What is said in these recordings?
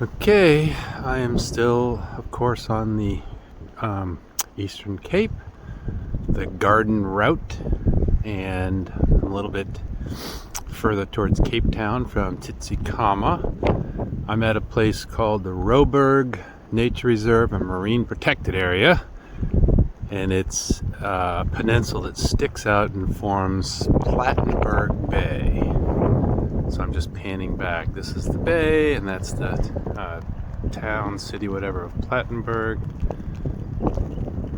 Okay, I am still, of course, on the Eastern Cape, the Garden Route, and a little bit further towards Cape Town from Titsicama. I'm at a place called the Robberg Nature Reserve and Marine Protected Area, and it's a peninsula that sticks out and forms Plattenberg Bay. So I'm just panning back. This is the bay, and that's the town, city, whatever, of Plattenberg.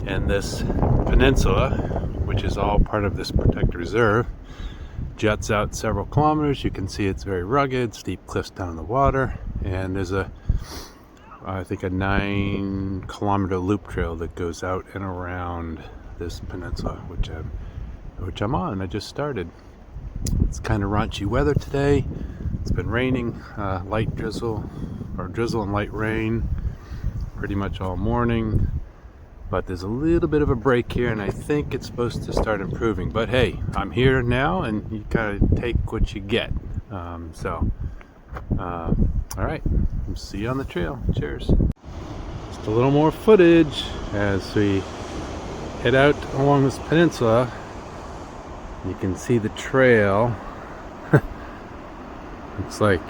And this peninsula, which is all part of this protected reserve, juts out several kilometers. You can see it's very rugged, steep cliffs down in the water, and there's I think a 9-kilometer loop trail that goes out and around this peninsula, which I'm on. I just started. It's kind of raunchy weather today. It's been raining, light drizzle, or drizzle and light rain pretty much all morning. But there's a little bit of a break here, and I think it's supposed to start improving. But hey, I'm here now, and you kind of take what you get. All right, see you on the trail. Cheers. Just a little more footage as we head out along this peninsula. You can see the trail. Looks like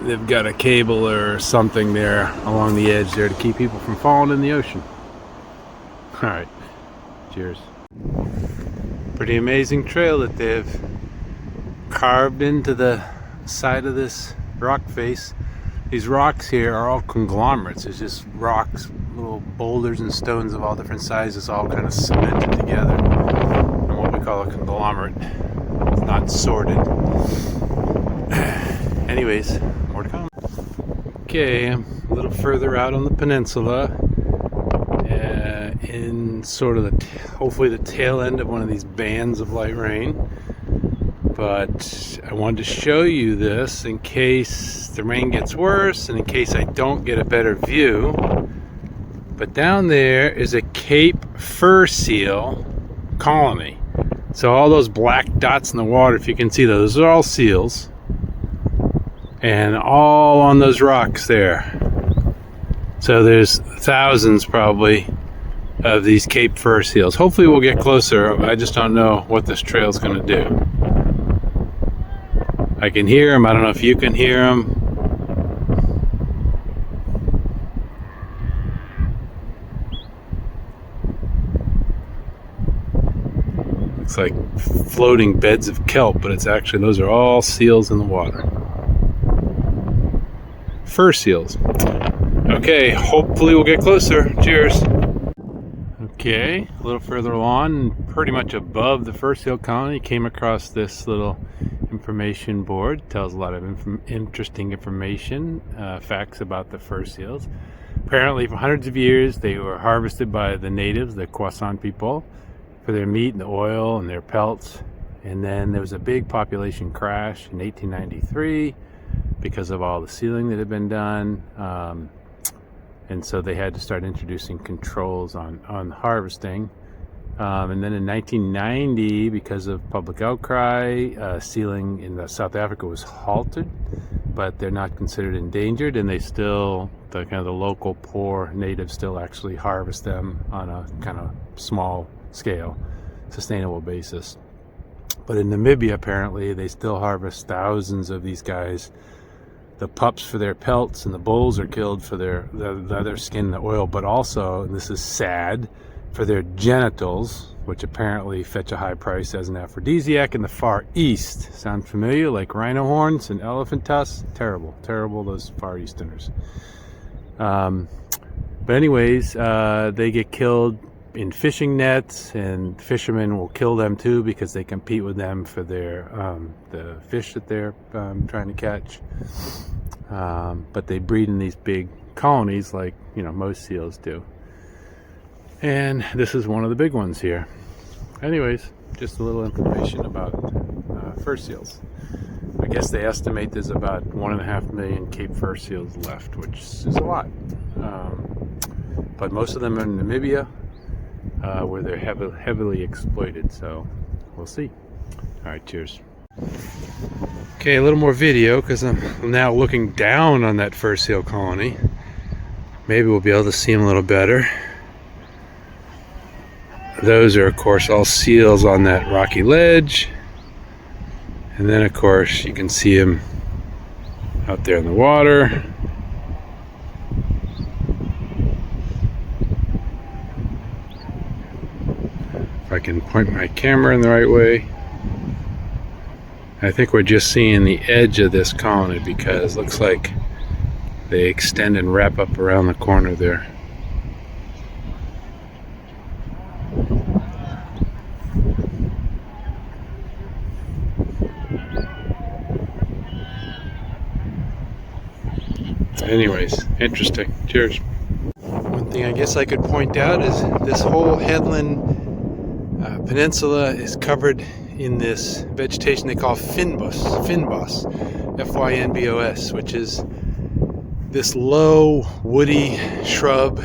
they've got a cable or something there along the edge there to keep people from falling in the ocean. Alright, cheers. Pretty amazing trail that they've carved into the side of this rock face. These rocks here are all conglomerates. It's just rocks, little boulders and stones of all different sizes, all kind of cemented together in what we call a conglomerate. It's not sorted. Anyways, more to come. Okay, I'm a little further out on the peninsula, in sort of hopefully the tail end of one of these bands of light rain. But I wanted to show you this in case the rain gets worse and in case I don't get a better view. But down there is a Cape fur seal colony. So all those black dots in the water, if you can see those are all seals. And all on those rocks there. So there's thousands probably of these Cape fur seals. Hopefully we'll get closer. I just don't know what this trail's going to do. I can hear them. I don't know if you can hear them. Looks like floating beds of kelp, but it's actually, those are all seals in the water. Fur seals. Okay, hopefully we'll get closer. Cheers. Okay, a little further along, pretty much above the fur seal colony, came across this little information board. It tells a lot of interesting information, facts about the fur seals. Apparently for hundreds of years they were harvested by the natives, the Khoisan people, for their meat and the oil and their pelts. And then there was a big population crash in 1893 because of all the sealing that had been done. And so they had to start introducing controls on harvesting. And then in 1990, because of public outcry, sealing in South Africa was halted, but they're not considered endangered, and they still, the local poor natives still actually harvest them on a kind of small scale, sustainable basis. But in Namibia, apparently, they still harvest thousands of these guys. The pups for their pelts, and the bulls are killed for their leather, skin, and the oil, but also, and this is sad, for their genitals, which apparently fetch a high price as an aphrodisiac in the Far East. Sound familiar? Like rhino horns and elephant tusks? Terrible, terrible, those Far Easterners. But anyways, they get killed in fishing nets, and fishermen will kill them too because they compete with them for their the fish that they're trying to catch. But they breed in these big colonies like most seals do. And this is one of the big ones here. Anyways, just a little information about fur seals. I guess they estimate there's about 1.5 million Cape fur seals left, which is a lot. But most of them are in Namibia, where they're heavily exploited. So we'll see. All right, cheers. Okay, a little more video because I'm now looking down on that first seal colony. Maybe we'll be able to see them a little better. Those are, of course, all seals on that rocky ledge. And then, of course, you can see them out there in the water. If I can point my camera in the right way. I think we're just seeing the edge of this colony because it looks like they extend and wrap up around the corner there. Anyways, interesting. Cheers. One thing I guess I could point out is this whole headland peninsula is covered in this vegetation they call fynbos, F-Y-N-B-O-S, which is this low woody shrub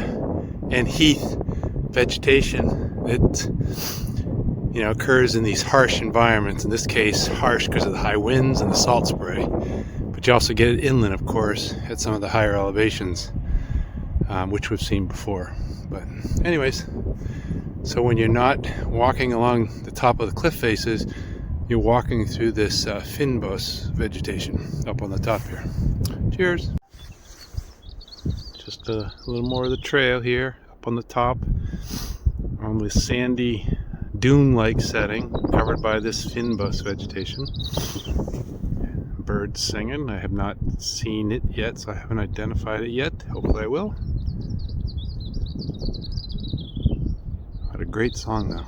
and heath vegetation that occurs in these harsh environments. In this case, harsh because of the high winds and the salt spray, but you also get it inland, of course, at some of the higher elevations, which we've seen before. But anyways, so when you're not walking along the top of the cliff faces, you're walking through this fynbos vegetation up on the top here. Cheers. Just a little more of the trail here up on the top on this sandy dune-like setting covered by this fynbos vegetation. Birds singing. I have not seen it yet, so I haven't identified it yet. Hopefully I will. What a great song though.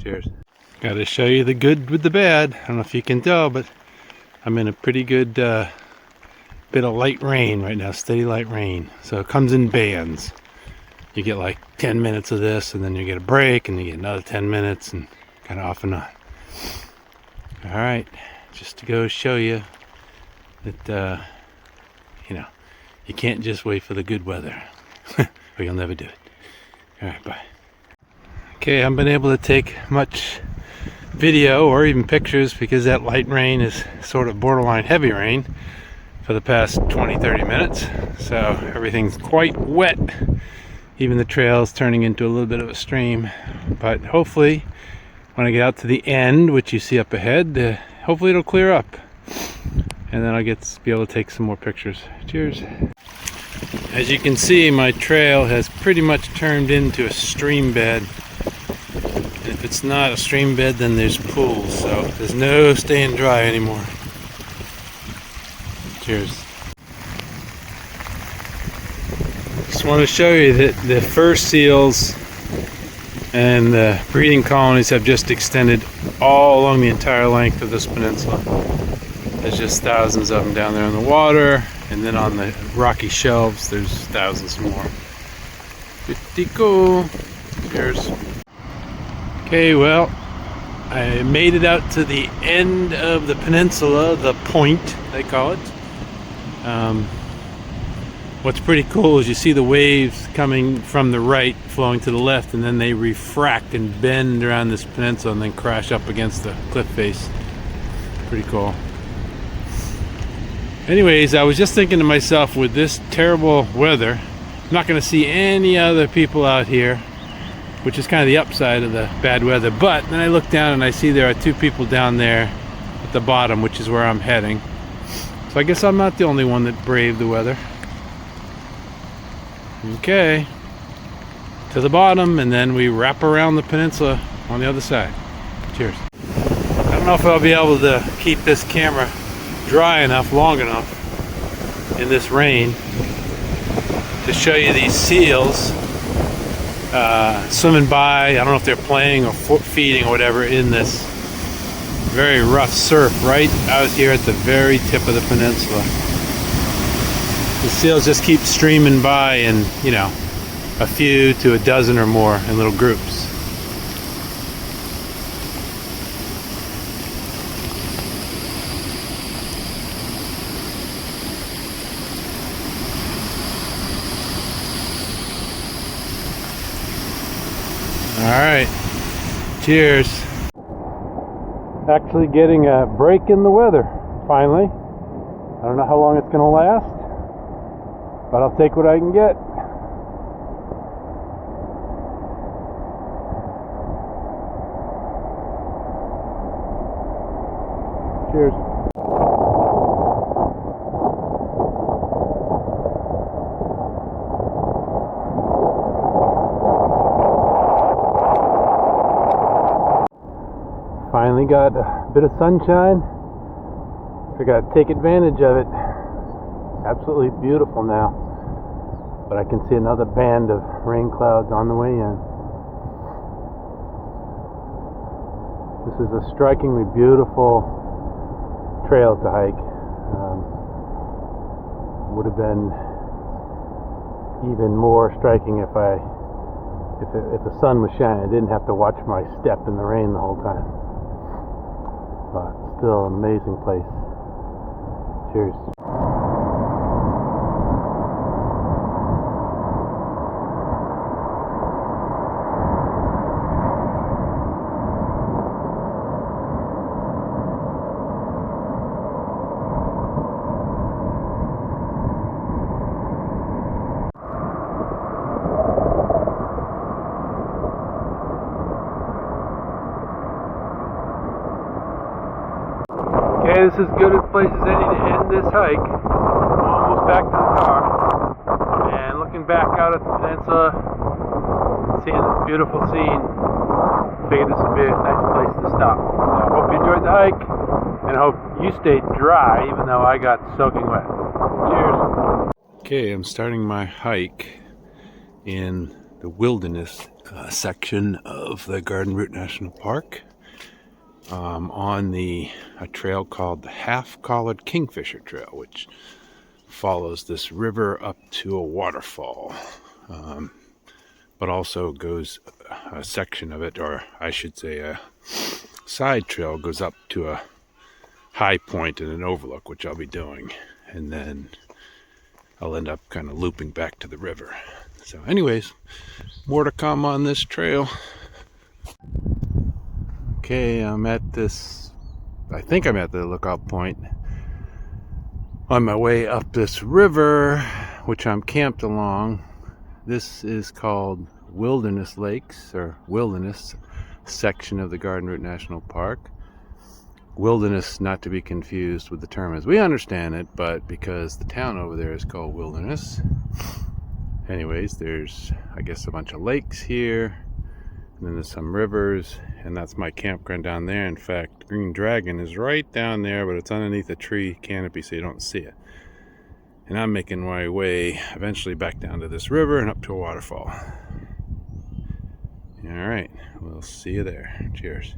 Cheers. Got to show you the good with the bad. I don't know if you can tell, but I'm in a pretty good bit of light rain right now, steady light rain. So it comes in bands. You get like 10 minutes of this, and then you get a break, and you get another 10 minutes, and kind of off and on. All right, just to go show you that, you can't just wait for the good weather, or you'll never do it. All right, bye. Okay, I haven't been able to take much video or even pictures because that light rain is sort of borderline heavy rain for the past 20-30 minutes. So everything's quite wet. Even the trail's turning into a little bit of a stream. But hopefully, when I get out to the end, which you see up ahead, hopefully it'll clear up. And then I'll be able to take some more pictures. Cheers. As you can see, my trail has pretty much turned into a stream bed. And if it's not a stream bed, then there's pools, so there's no staying dry anymore. Cheers. Just want to show you that the fur seals and the breeding colonies have just extended all along the entire length of this peninsula. There's just thousands of them down there in the water, and then on the rocky shelves there's thousands more. Pretty cool. Cheers. Okay, well, I made it out to the end of the peninsula, the point they call it. What's pretty cool is you see the waves coming from the right flowing to the left, and then they refract and bend around this peninsula and then crash up against the cliff face. Pretty cool. Anyways, I was just thinking to myself, with this terrible weather, I'm not going to see any other people out here, which is kind of the upside of the bad weather. But then I look down and I see there are two people down there at the bottom, which is where I'm heading. So I guess I'm not the only one that braved the weather. Okay, to the bottom, and then we wrap around the peninsula on the other side. Cheers. I don't know if I'll be able to keep this camera dry enough, long enough in this rain to show you these seals swimming by. I don't know if they're playing or feeding or whatever in this very rough surf right out here at the very tip of the peninsula. The seals just keep streaming by in, a few to a dozen or more in little groups. All right, cheers. Actually getting a break in the weather, finally. I don't know how long it's going to last, but I'll take what I can get. Cheers. Finally got a bit of sunshine. I got to take advantage of it. Absolutely beautiful now. But I can see another band of rain clouds on the way in. This is a strikingly beautiful trail to hike. Would have been even more striking if the sun was shining. I didn't have to watch my step in the rain the whole time. But still an amazing place. Cheers. Okay, this is as good a place as any to end this hike. Almost back to the car. And looking back out at the peninsula, seeing this beautiful scene, figured this would be a nice place to stop. So I hope you enjoyed the hike, and I hope you stayed dry, even though I got soaking wet. Cheers. Okay, I'm starting my hike in the wilderness section of the Garden Route National Park. On a trail called the Half-Collared Kingfisher Trail, which follows this river up to a waterfall, but also goes a section of it, or I should say a side trail, goes up to a high point and an overlook, which I'll be doing, and then I'll end up kind of looping back to the river. So anyways, more to come on this trail. Okay, I think I'm at the lookout point on my way up this river, which I'm camped along. This is called Wilderness Lakes, or Wilderness section of the Garden Route National Park. Wilderness not to be confused with the term as we understand it, but because the town over there is called Wilderness. Anyways, there's, I guess, a bunch of lakes here. And then there's some rivers, and that's my campground down there. In fact, Green Dragon is right down there, but it's underneath a tree canopy, so you don't see it. And I'm making my way eventually back down to this river and up to a waterfall. All right, we'll see you there. Cheers.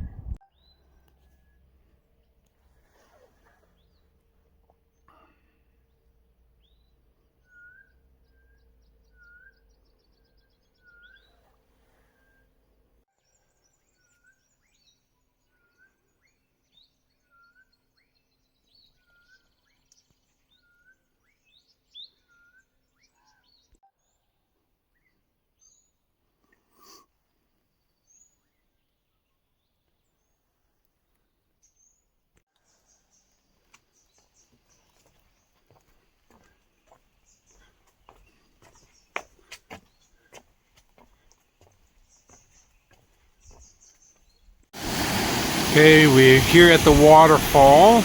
Okay, we're here at the waterfall,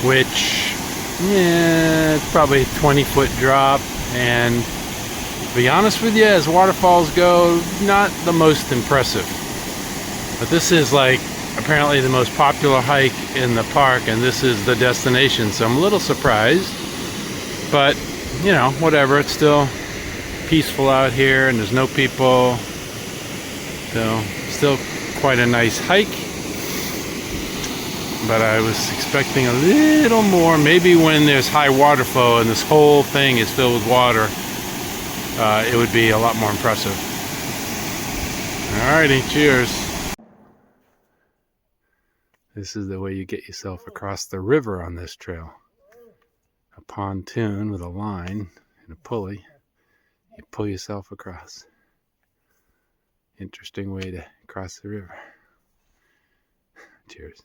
which, it's probably a 20-foot drop, and to be honest with you, as waterfalls go, not the most impressive. But this is like apparently the most popular hike in the park, and this is the destination, so I'm a little surprised. But, you know, whatever, it's still peaceful out here, and there's no people, so still quite a nice hike, but I was expecting a little more. Maybe when there's high water flow and this whole thing is filled with water, it would be a lot more impressive. Alrighty, cheers. This is the way you get yourself across the river on this trail. A pontoon with a line and a pulley. You pull yourself across. Interesting way to cross the river. Cheers.